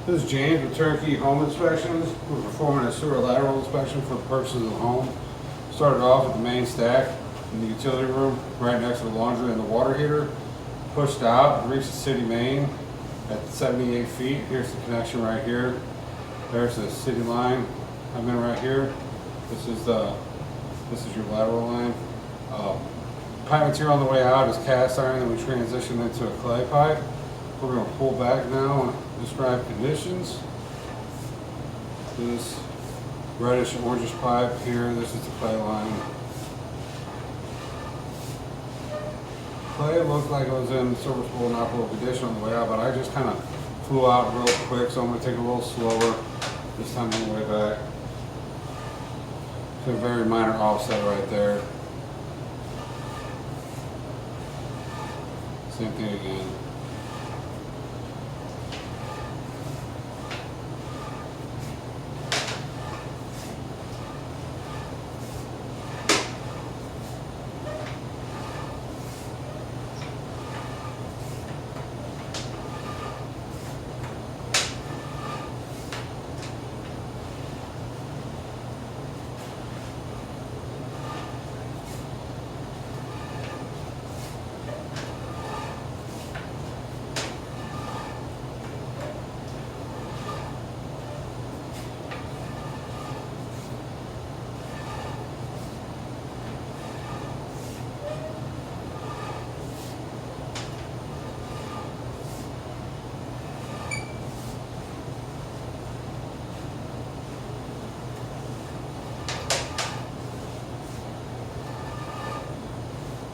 This is James with Turnkey Home Inspections. We're performing a sewer lateral inspection for the purposes of the home. Started off with the main stack in the utility room, right next to the laundry and the water heater. Pushed out and reached the city main at 78 feet. Here's the connection right here. There's the city line. I'm in right here. This is your lateral line. Pipe material on the way out is cast iron, and we transition into a clay pipe. We're going to pull back now and describe conditions. This reddish orangish pipe here, this is the clay line. Clay looked like it was in serviceable and operable condition on the way out, but I just kind of flew out real quick, so I'm going to take it a little slower this time on the way back. It's a very minor offset right there. Same thing again.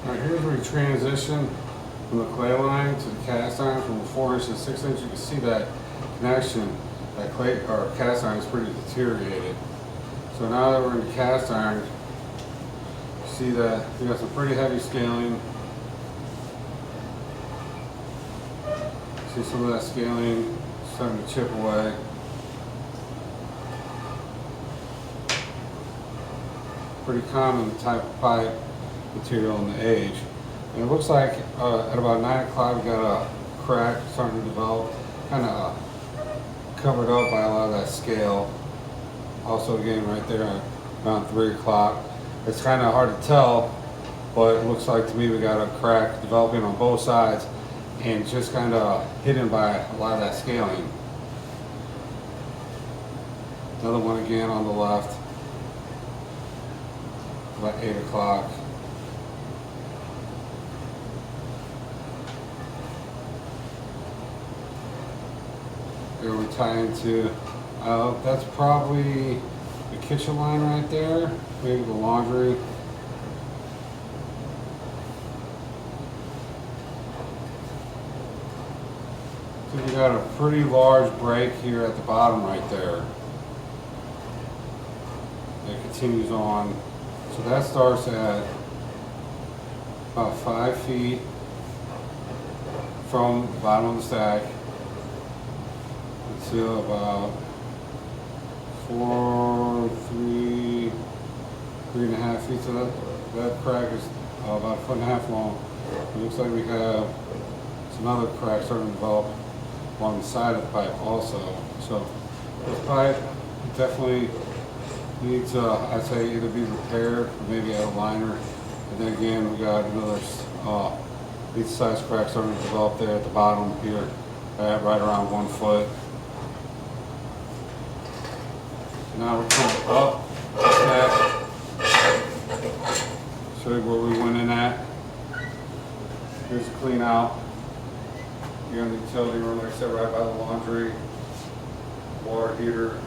Alright, here's where we transition from the clay line to the cast iron from 4 inch to 6 inch. You can see that connection, that clay or cast iron is pretty deteriorated. So now that we're in the cast iron, you see that we got some pretty heavy scaling. See some of that scaling starting to chip away. Pretty common type of pipe material in the age. And it looks like at about 9 o'clock we got a crack starting to develop, kind of covered up by a lot of that scale. Also again right there at around 3 o'clock. It's kind of hard to tell, but it looks like to me we got a crack developing on both sides and just kind of hidden by a lot of that scaling. Another one again on the left, about 8 o'clock. Here we tie into, that's probably the kitchen line right there, maybe the laundry. So we got a pretty large break here at the bottom right there. It continues on. So that starts at about 5 feet from the bottom of the stack to about 3 and a half feet. So that crack is about 1.5 feet long. It looks like we have some other cracks starting to develop along the side of the pipe also. So this pipe definitely needs, I'd say, either be repaired or maybe add a liner. And then again, we got another these size cracks starting to develop there at the bottom here, right around 1 foot. Now we're coming up the stack. Show you where we went in at. Here's a clean out. Here in the utility room, like I said, right by the laundry, water heater,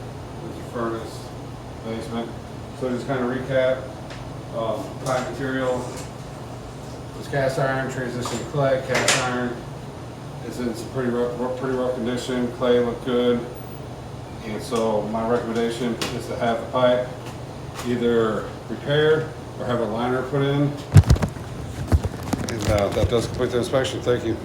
there's a furnace, basement. So just kind of recap, pipe material, this cast iron, transition to clay, cast iron is in some pretty rough condition, clay looked good. And so my recommendation is to have the pipe either repaired or have a liner put in. And that does complete the inspection. Thank you.